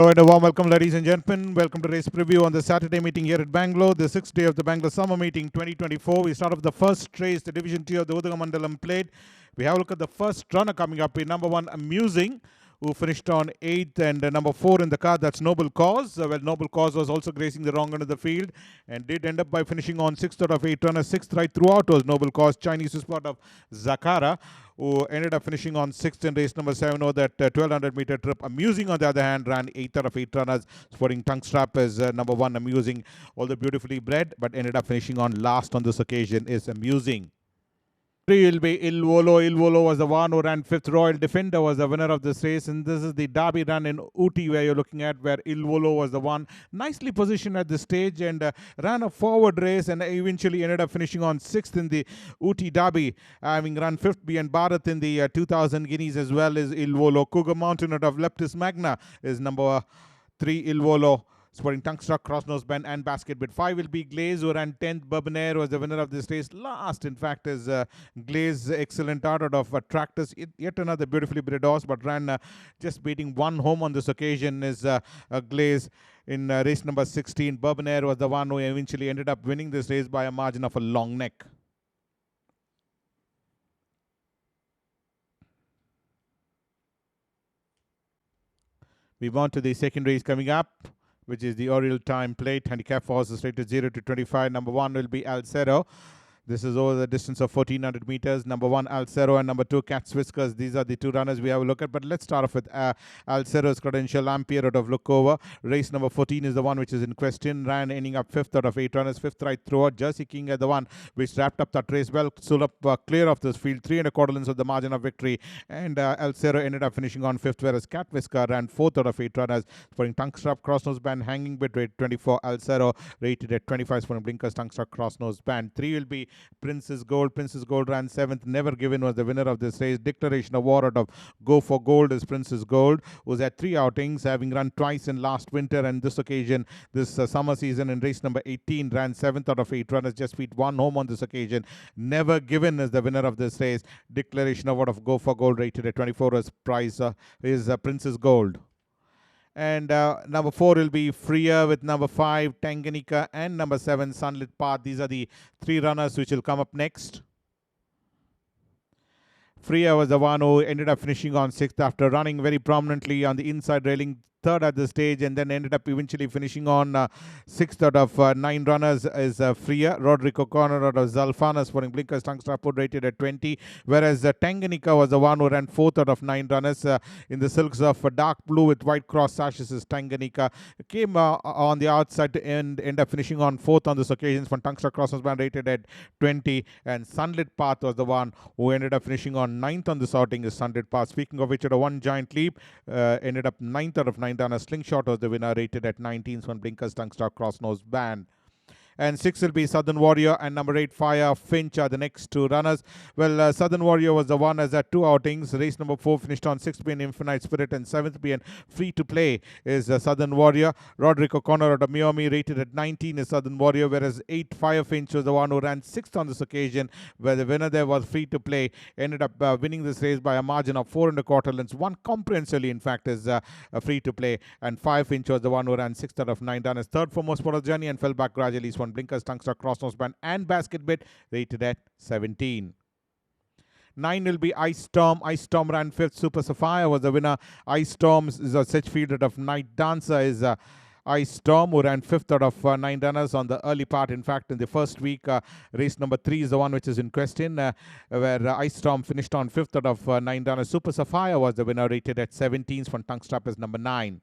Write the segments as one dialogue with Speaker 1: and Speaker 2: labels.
Speaker 1: Hello and a warm welcome, ladies and gentlemen. Welcome to race preview on the Saturday meeting here at Bangalore, the sixth day of the Bangalore Summer Meeting 2024. We start off the first race, the Division 2 of the Udhagamandalam Plate. We have a look at the first runner coming up in number 1, Amusing, who finished on 8th, and number 4 in the card, that's Noble Cause. Noble Cause was also gracing the wrong end of the field and did end up by finishing on 6th out of 8 runners. 6th right throughout was Noble Cause, Chinese spot of Zakara, who ended up finishing on 6th in race number 7 over that 1200 meter trip. Amusing, on the other hand, ran 8th out of 8 runners, sporting tongue strap as number 1, Amusing, although beautifully bred, but ended up finishing on last on this occasion is Amusing. 3 will be Il Volo. Il Volo was the one who ran 5th. Royal Defender was the winner of this race, and this is the Derby run in Ooty where you're looking at, where Il Volo was the one. Nicely positioned at this stage and ran a forward race and eventually ended up finishing on 6th in the Ooty Derby, having run 5th behind Bharat in the 2000 Guineas as well as Il Volo. Cougar Mountain out of Leptis Magna is number 3, Il Volo, sporting tongue struck, cross nose bend, and basket bid. 5 will be Glaze, who ran 10th. Bourbonnaire was the winner of this race. Last, in fact, is Glaze, excellent out of Tractus. Yet another beautifully bred horse, but ran just beating one home on this occasion is Glaze. In race number 16, Bourbonnaire was the one who eventually ended up winning this race by a margin of a long neck. We move on to the second race coming up, which is the Aureole Time Plate. Handicap for horses rated 0 to 25. Number 1 will be Alcero. This is over the distance of 1400 meters. Number 1, Alcero, and number 2, Cat's Whiskers. These are the two runners we have a look at. But let's start off with Alcero's credential. Ampere out of Lookover. Race number 14 is the one which is in question. Ran ending up 5th out of 8 runners. 5th right throughout. Jersey King is the one which wrapped up that race well. Stood up clear of this field. 3 1/4 lengths of the margin of victory. And Alcero ended up finishing on 5th, whereas Cat Whisker ran 4th out of 8 runners. Sporting tongue strap, cross nose band, hanging bid rate 24. Alcero rated at 25. Sporting blinkers, tongue strap, cross nose band. 3 will be Princess Gold. Princess Gold ran 7th. Never Given was the winner of this race. Declaration award out of Go for Gold is Princess Gold, who's had 3 outings, having run twice in last winter and this occasion, this summer season in race number 18, ran 7th out of 8 runners, just beat one home on this occasion. Never Given is the winner of this race. Declaration award of Go for Gold rated at 24 as price is Princess Gold. And number 4 will be Freer with number 5, Tanganyika, and number 7, Sunlit Path. These are the 3 runners which will come up next. Freer was the one who ended up finishing on 6th after running very prominently on the inside railing, 3rd at the stage, and then ended up eventually finishing on 6th out of 9 runners is Freer. Rodrigo Corner out of Zalfana, sporting blinkers, tongue strap, rated at 20, whereas Tanganyika was the one who ran 4th out of 9 runners in the silks of dark blue with white cross sashes is Tanganyika. Came on the outside and ended up finishing on 4th on this occasion for tongue strap, cross nose band, rated at 20, and Sunlit Path was the one who ended up finishing on 9th on this outing is Sunlit Path. Speaking of which, at a one giant leap, ended up 9th out of 9 runners. Slingshot was the winner, rated at 19. One blinkers, tongue strap, cross nose band. And 6 will be Southern Warrior, and number 8, Fire Finch are the next 2 runners. Well, Southern Warrior was the one as had 2 outings. Race number 4 finished on 6th being Infinite Spirit, and 7th being Free to Play is Southern Warrior. Rodrigo Corner out of Miami, rated at 19 is Southern Warrior, whereas 8, Fire Finch was the one who ran 6th on this occasion, where the winner there was Free to Play. Ended up winning this race by a margin of 4 1/4 lengths. One comprehensively, in fact, is Free to Play, and 5 Finch was the one who ran 6th out of 9 runners. 3rd for most part of the journey and fell back gradually. One blinkers, tongue strap, cross nose band, and basket bid, rated at 17. 9 will be Ice Storm. Ice Storm ran 5th. Super Sapphire was the winner. Ice Storm is a such field out of Night Dancer is Ice Storm, who ran 5th out of 9 runners on the early part. In fact, in the first week, race number 3 is the one which is in question, where Ice Storm finished on 5th out of 9 runners. Super Sapphire was the winner, rated at 17. From tongue strap is number 9.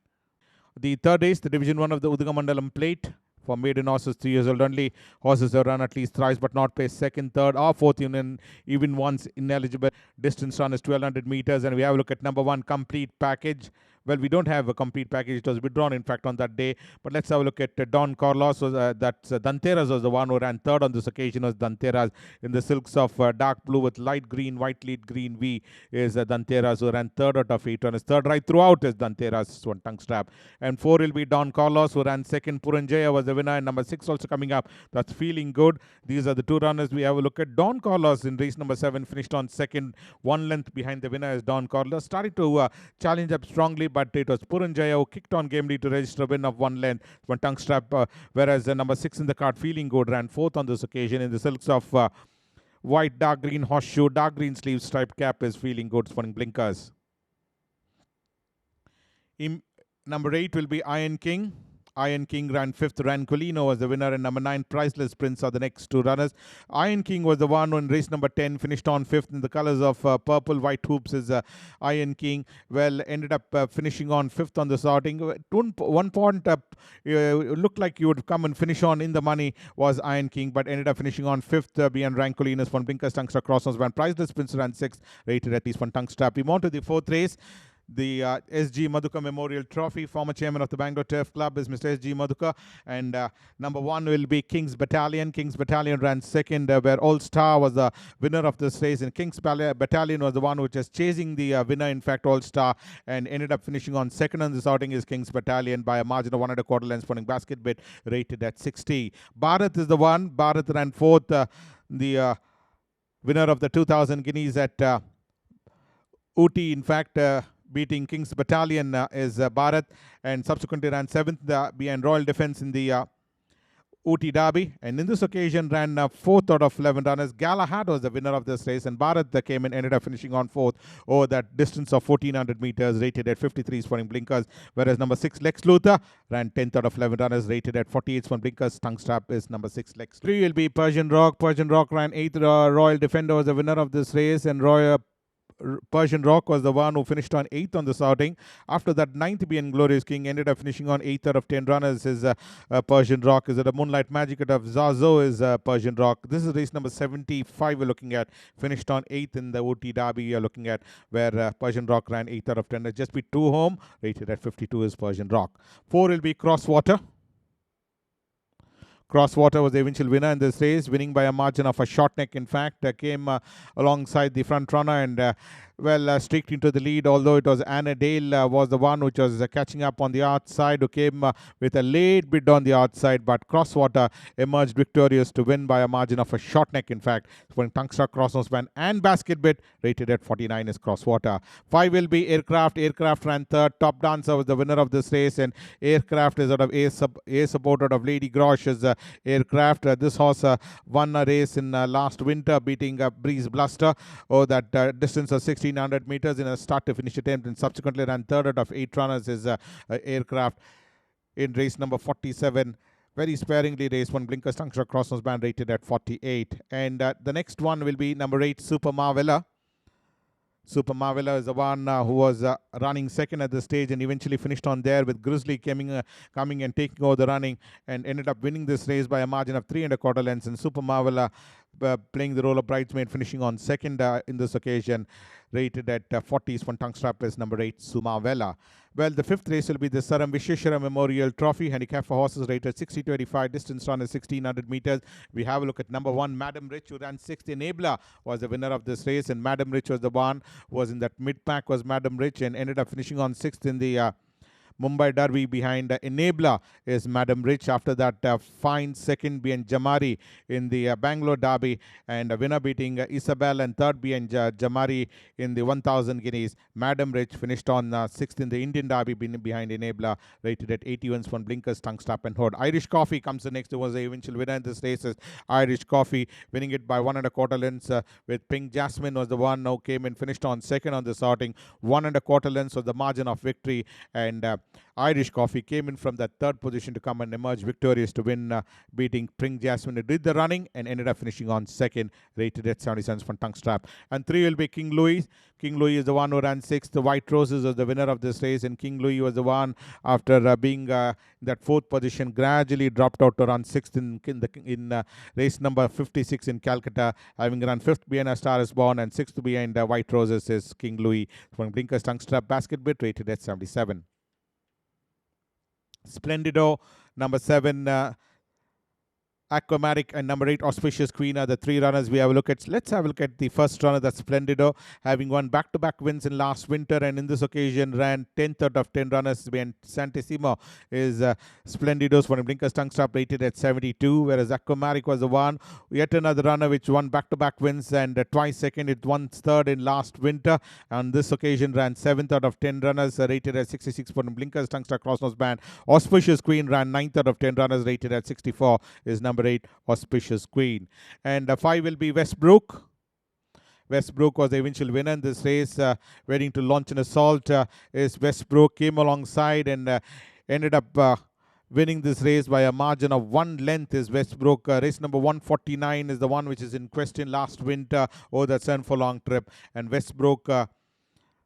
Speaker 1: The third race, the Division 1 of the Udhagamandalam Plate. For maiden horses 3 years old only. Horses have run at least thrice but not placed 2nd, 3rd, or 4th even once ineligible. Distance run is 1200 meters, and we have a look at number 1, Complete Package. Well, we don't have a complete package. It was withdrawn, in fact, on that day. But let's have a look at Don Carlos. That's Danteras was the one who ran 3rd on this occasion. Was Danteras in the silks of dark blue with light green, white lead green V is Danteras, who ran 3rd out of 8 runners. 3rd right throughout is Danteras, one tongue strap. And 4 will be Don Carlos, who ran 2nd. Puranjaya was the winner, and number 6 also coming up. That's Feeling Good. These are the 2 runners we have a look at. Don Carlos in race number 7 finished on 2nd, 1 length behind the winner is Don Carlos. Started to challenge up strongly, but it was Purunjaya who kicked on gamely to register a win of 1 length. One tongue strap, whereas number 6 in the card, Feeling Good, ran 4th on this occasion in the silks of white, dark green horseshoe, dark green sleeves, striped cap is Feeling Good, sporting blinkers. Number 8 will be Iron King. Iron King ran 5th. Rancolino was the winner, and number 9, Priceless Prince, are the next 2 runners. Iron King was the one who in race number 10 finished on 5th in the colours of purple, white hoops is Iron King. Well, ended up finishing on 5th on the sorting. One point looked like you would come and finish on in the money was Iron King, but ended up finishing on 5th beyond Rancolino's one blinkers, tongue strap, crossnose van. Priceless Prince ran 6th, rated at least 1 tongue strap. We move on to the 4th race. The SG Madhukar Memorial Trophy. Former chairman of the Bangalore Turf Club is Mr. SG Madhukar, and number 1 will be King's Battalion. King's Battalion ran 2nd, where All Star was the winner of this race, and King's Battalion was the one which was chasing the winner, in fact, All Star, and ended up finishing on 2nd on this outing is King's Battalion by a margin of 1 1/4 lengths, sporting basket bid, rated at 60. Bharat is the one. Bharat ran 4th, the winner of the 2,000 guineas at Ooty, in fact, beating King's Battalion is Bharat, and subsequently ran 7th behind Royal Defence in the Ooty Derby, and in this occasion ran 4th out of 11 runners. Galahad was the winner of this race, and Bharat came in, ended up finishing on 4th over that distance of 1400 meters, rated at 53 sporting blinkers, whereas number 6 Lex Luthor ran 10th out of 11 runners, rated at 48 sporting blinkers. Tongue strap is number 6 Lex. 3 will be Persian Rock. Persian Rock ran 8th. Royal Defender was the winner of this race, and Persian Rock was the one who finished on 8th on this outing. After that, 9th being Glorious King, ended up finishing on 8th out of 10 runners is Persian Rock. Is it a Moonlight Magic out of Zazo is Persian Rock. This is race number 75 we're looking at. Finished on 8th in the OT Derby you're looking at, where Persian Rock ran 8th out of 10. Just be 2 home, rated at 52 is Persian Rock. 4 will be Crosswater. Crosswater was the eventual winner in this race, winning by a margin of a short neck. In fact, came alongside the front runner and streaked into the lead, although it was Anna Dale was the one which was catching up on the outside, who came with a late bid on the outside, but Crosswater emerged victorious to win by a margin of a short neck. In fact, when Tungstar, Crossnose Band and Basket Bid, rated at 49 is Crosswater. 5 will be Aircraft. Aircraft ran 3rd. Top Dancer was the winner of this race, and Aircraft is out of A support out of Lady Grosh is Aircraft. This horse won a race in last winter, beating Breeze Bluster that distance of 1600 meters in a start to finish attempt, and subsequently ran 3rd out of 8 runners is Aircraft in race number 47. Very sparingly raced, one blinkers, tongue strap, crossnose band, rated at 48. And the next one will be number 8 Super Marvella. Super Marvella is the one who was running 2nd at the stage and eventually finished on there, with Grizzly coming and taking over the running, and ended up winning this race by a margin of 3 1/4 lengths. And Super Marvella playing the role of bridesmaid, finishing on 2nd in this occasion, rated at 40s. One tongue strap is number 8 Sumavella. Well, the 5th race will be the Saram Visheshwara Memorial Trophy. Handicap for horses rated 60 to 85. Distance run is 1600 meters. We have a look at number 1, Madam Rich, who ran 6th. Enabler was the winner of this race, and Madam Rich was the one who was in that mid-pack was Madam Rich, and ended up finishing on 6th in the Mumbai Derby. Behind Enabler is Madam Rich. After that, fine 2nd behind Jamari in the Bangalore Derby, and a winner beating Isabel, and 3rd behind Jamari in the 1000 guineas. Madam Rich finished on 6th in the Indian Derby behind Enabler, rated at 81 one blinkers, tongue strap and hood. Irish Coffee comes the next, who was the eventual winner in this race is Irish Coffee, winning it by 1 1/4 lengths, with Pink Jasmine was the one who came and finished on 2nd on this outing. 1 1/4 lengths was the margin of victory, and Irish Coffee came in from that 3rd position to come and emerge victorious to win, beating Pring Jasmine, who did the running and ended up finishing on 2nd, rated at 77 from tongue strap. And 3 will be King Louis. King Louis is the one who ran 6th. The White Roses was the winner of this race, and King Louis was the one, after being in that 4th position, gradually dropped out to run 6th in race number 56 in Calcutta, having run 5th behind A Star Is Born and 6th behind White Roses is King Louis. From blinkers, tongue strap, basket bit, rated at 77. Splendido, number 7, Aquamatic and number 8 Auspicious Queen are the three runners we have a look at. Let's have a look at the first runner, that's Splendido, having won back-to-back wins in last winter, and in this occasion ran 10th out of 10 runners. And Santissimo is Splendido's one blinkers tongue stop rated at 72, whereas Aquamatic was the one, yet another runner which won back-to-back wins and twice second. It won third in last winter. On this occasion ran 7th out of 10 runners, rated at 66 for blinkers tongue stop cross nose band. Auspicious Queen ran 9th out of 10 runners, rated at 64, is number 8 Auspicious Queen. And 5 will be Westbrook. Westbrook was the eventual winner in this race, waiting to launch an assault. Is Westbrook came alongside and ended up winning this race by a margin of 1 length. Is Westbrook. Race number 149 is the one which is in question last winter over the 7 furlong trip, and Westbrook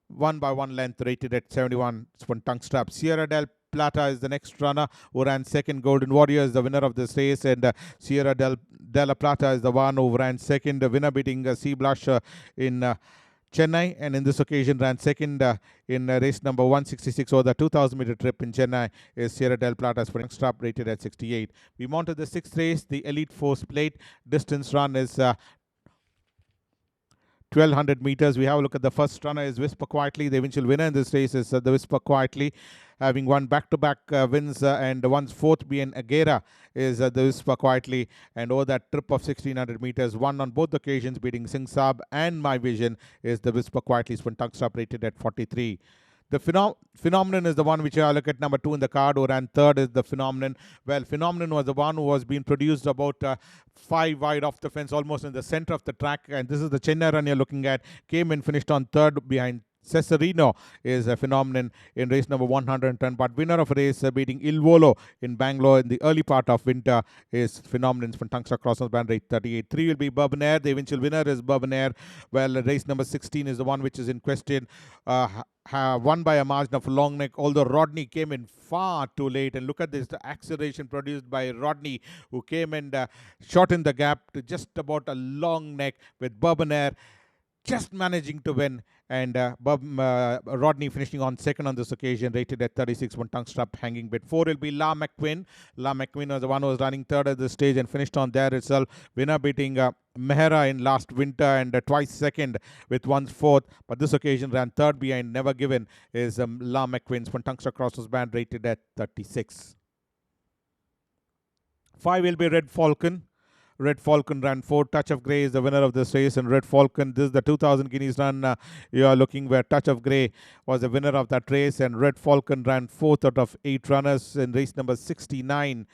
Speaker 1: won by 1 length, rated at 71 for tongue strap. Sierra del Plata is the next runner who ran second. Golden Warrior is the winner of this race, and Sierra della Plata is the one who ran second. The winner beating Sea Blush in Chennai, and in this occasion ran second in race number 166 over the 2000 meter trip in Chennai. Is Sierra del Plata's for stop, rated at 68. We move on to the sixth race, the Elite Force Plate. Distance run is 1200 meters. We have a look at the first runner is Whisper Quietly. The eventual winner in this race is the Whisper Quietly, having won back-to-back wins and one's fourth being Agera is the Whisper Quietly, and over that trip of 1600 meters, won on both occasions, beating Singh Saab and My Vision, is the Whisper Quietly. Spin tongue stop rated at 43. The Phenomenon is the one which I look at number 2 in the card, who ran third is the Phenomenon. Well, Phenomenon was the one who was being produced about 5 wide off the fence, almost in the center of the track. And this is the Chennai run you're looking at. Came and finished on third behind Cesarino, is a Phenomenon in race number 110. But winner of race beating Il Volo in Bangalore in the early part of winter is Phenomenon from Tungsta Crossers band rate 38. 3 will be Bourbon Air. The eventual winner is Bourbon Air. Well, race number 16 is the one which is in question. Won by a margin of long neck, although Rodney came in far too late. And look at this, the acceleration produced by Rodney, who came and shortened the gap to just about a long neck, with Bourbon Air just managing to win, and Rodney finishing on second on this occasion, rated at 36, one tongue strap hanging bit. 4 will be La McQueen. La McQueen was the one who was running third at this stage and finished on there itself. Winner beating Mehra in last winter, and twice second with one's fourth, but this occasion ran third behind Never Given, is La McQueen's one tongue strap crosses band, rated at 36. 5 will be Red Falcon. Red Falcon ran 4. Touch of Grey is the winner of this race, and Red Falcon, this is the 2000 guineas run you are looking, where Touch of Grey was the winner of that race, and Red Falcon ran 4th out of 8 runners in race number 69.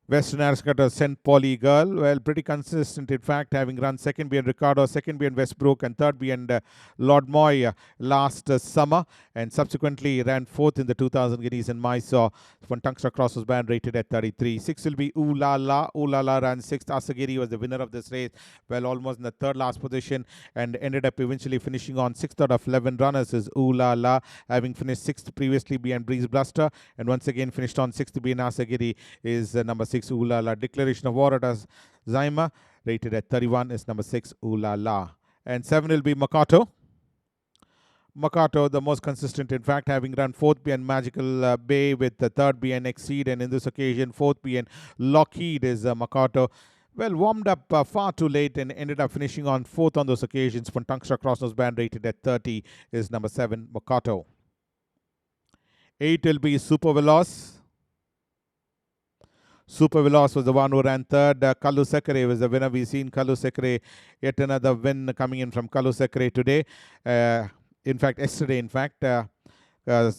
Speaker 1: Western Aristocrat St. Pauli Girl, well, pretty consistent in fact, having run second behind Ricardo, second behind Westbrook, and third behind Lord Moy last summer, and subsequently ran 4th in the 2000 guineas in Mysore. When Tungsta Cross was banned, rated at 33. 6 will be Ooh La La. Ooh La La ran 6th. Asagiri was the winner of this race, well, almost in the third last position, and ended up eventually finishing on 6th out of 11 runners is Ooh La La, having finished 6th previously behind Breeze Bluster, and once again finished on 6th behind Asagiri is number 6 Ooh La La. Declaration of War at Zaima, rated at 31, is number 6 Ooh La La. And 7 will be Makato. Makato, the most consistent in fact, having run 4th behind Magical Bay, with the 3rd behind Exceed, and in this occasion 4th behind Lockheed is Makato. Well, warmed up far too late and ended up finishing on 4th on those occasions. From Tungsta Crossnose band, rated at 30, is number 7 Makato. 8 will be Super Veloz. Super Veloz was the one who ran third. Kallu Sekere was the winner. We've seen Kallu Sekere, yet another win coming in from Kallu Sekere today. Yesterday, where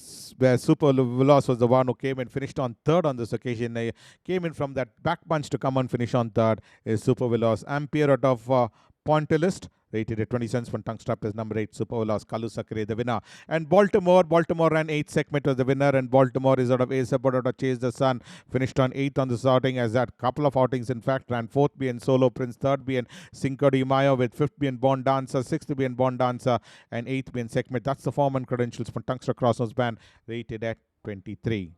Speaker 1: Super Veloz was the one who came and finished on third on this occasion. Came in from that back bunch to come and finish on third is Super Veloz. Ampere out of Pointillist, rated at 20 cents from tongue strap, is number 8 Super Veloz. Kallu Sakre the winner. And Baltimore ran 8th segment was the winner, and Baltimore is out of Ace out of Chase the Sun, finished on 8th on this outing, as that couple of outings in fact, ran 4th being Solo Prince, 3rd being Cinco de Mayo, with 5th being Bond Dancer, 6th being Bond Dancer, and 8th being segment. That's the form and credentials for Tungsta Crossnose band, rated at 23.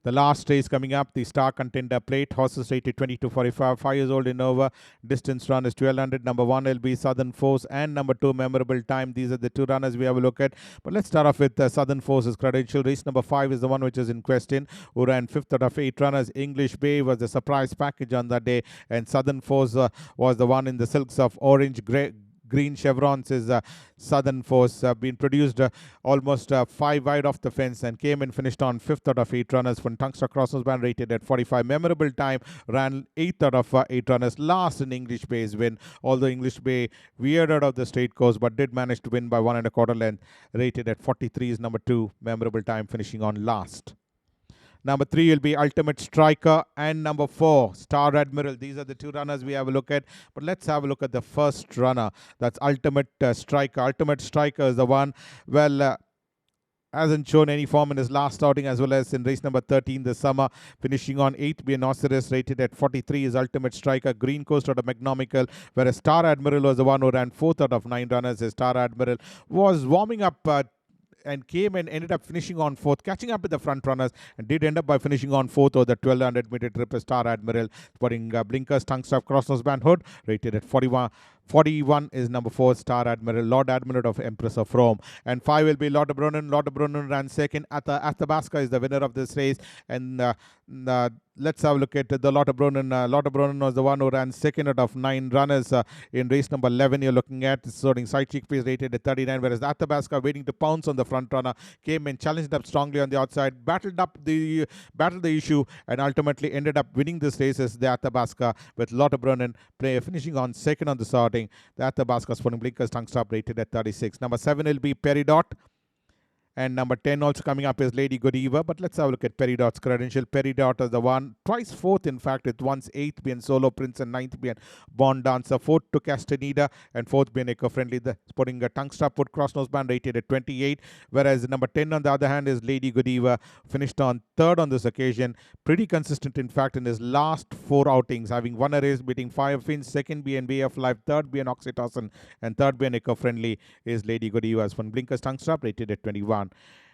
Speaker 1: The last race coming up, the Star Contender Plate. Horses rated 20 to 45, 5 years old in over. Distance run is 1200. Number 1 will be Southern Force and number 2 Memorable Time. These are the two runners we have a look at. But let's start off with Southern Force's credential. Race number 5 is the one which is in question, who ran 5th out of 8 runners. English Bay was the surprise package on that day, and Southern Force was the one in the silks of orange, green chevrons. Is Southern Force been produced almost 5 wide off the fence and came and finished on 5th out of 8 runners. From Tungster Crossers band rated at 45. Memorable Time ran 8th out of 8 runners. Last in English Bay's win, although English Bay veered out of the straight course but did manage to win by 1 1/4 length. Rated at 43 is number 2 Memorable Time, finishing on last. Number 3 will be Ultimate Striker and number 4 Star Admiral. These are the two runners we have a look at. But let's have a look at the first runner. That's Ultimate Striker. Ultimate Striker is the one, hasn't shown any form in his last outing as well as in race number 13 this summer, finishing on 8th. Be an Osiris, rated at 43 is Ultimate Striker. Green Coast out of Megnomical, whereas Star Admiral was the one who ran 4th out of 9 runners. His Star Admiral was warming up and came and ended up finishing on 4th, catching up with the front runners, and did end up by finishing on 4th over the 1200 meter trip. Star Admiral, putting blinkers, tongue stuff, crossnose band, hood, rated at 41. 41 is number 4 Star Admiral, Lord Admiral of Empress of Rome. And 5 will be Lord of Brunnen. Lord of Brunnen ran 2nd. Athabasca is the winner of this race. And let's have a look at the Lord of Brunnen. Lord of Brunnen was the one who ran 2nd out of 9 runners in race number 11. You're looking at sorting side cheek pace, rated at 39, whereas the Athabasca, waiting to pounce on the front runner, came and challenged up strongly on the outside, battled the issue, and ultimately ended up winning this race as the Athabasca, with Lord of Brunnen finishing on 2nd on the sorting. The Athabasca sporting blinkers, tongue stop, rated at 36. Number 7 will be Peridot. And number 10 also coming up is Lady Godiva. But let's have a look at Peridot's credential. Peridot is the one, twice 4th in fact, with once 8th being Solo Prince and 9th being Bond Dancer. 4th to Castaneda and 4th being Eco-Friendly. The sporting a tongue strap foot cross nose band, rated at 28. Whereas number 10 on the other hand is Lady Godiva, finished on 3rd on this occasion. Pretty consistent in fact in his last 4 outings, having won a race, beating 5 Fins, 2nd being Way of Life, 3rd being Oxytocin, and 3rd being Eco-Friendly is Lady Godiva's from blinkers tongue strap, rated at 21.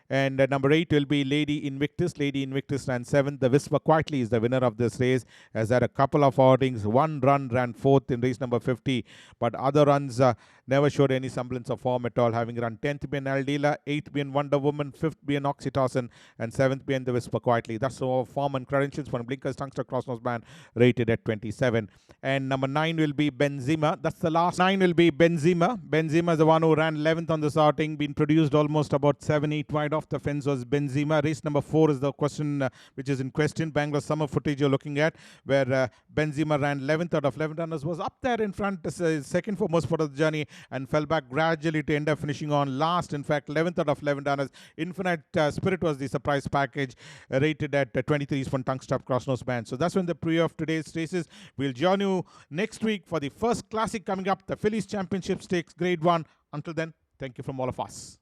Speaker 1: And number 8 will be Lady Invictus. Lady Invictus ran 7th. The Whisper Quietly is the winner of this race. Has had a couple of outings. One run ran 4th in race number 50. But other runs never showed any semblance of form at all. Having run 10th being Aldila, 8th being Wonder Woman, 5th being Oxytocin, and 7th being the Whisper Quietly. That's all form and credentials for blinkers, tungster, crossnose band, rated at 27. And number 9 will be Benzema. That's the last. 9 will be Benzema. Benzema is the one who ran 11th on this outing. Been produced almost about 7-8 wide off the fence was Benzema. Race number 4 is the question which is in question. Bangalore summer footage you're looking at, where Benzema ran 11th out of 11 runners, was up there in front, second for most part of the journey, and fell back gradually to end up finishing on last. In fact, 11th out of 11 runners. Infinite Spirit was the surprise package, rated at 23 from tongue strap crossnose band. So that's when the preview of today's races. We'll join you next week for the first classic coming up, the Phillies Championship Stakes Grade 1. Until then, thank you from all of us.